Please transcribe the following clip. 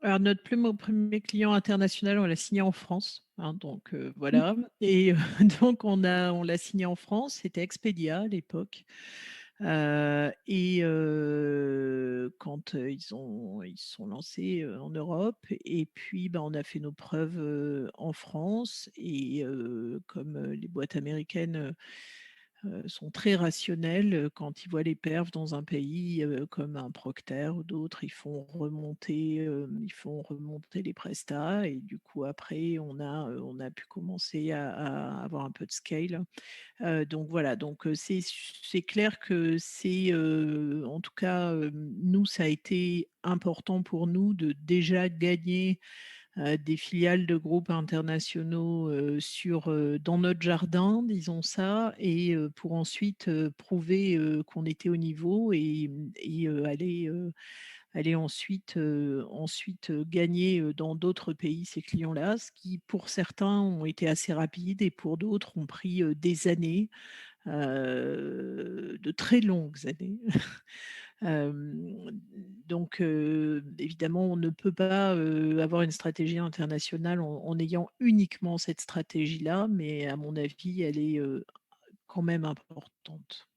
Alors notre plus mo 1 client international, on l'a signé en France, hein, donc Mmh. voilà et donc on l'a signé en France, c'était Expedia à l'époque, et quand, ils se sont lancés, en Europe et puis, bah, on a fait nos preuves, en France et comme, les boîtes américaines, sont très rationnels, quand ils voient les perfs dans un pays, comme un Procter ou d'autres, ils font remonter les prestats et du coup après on a pu commencer à avoir un peu de scale. Donc voilà, donc c'est clair que en tout cas, nous ça a été important pour nous de déjà gagner des filiales de groupes internationaux, dans notre jardin, disons ça et pour ensuite, prouver, qu'on était au niveau aller ensuite, gagner, dans d'autres pays ces clients-là, ce qui pour certains ont été assez rapide et pour d'autres ont pris, des années, de très longues années. Hem, donc évidemment, on ne peut pas, avoir une stratégie internationale en ayant uniquement cette stratégie-là, mais à mon avis, elle est, quand même importante.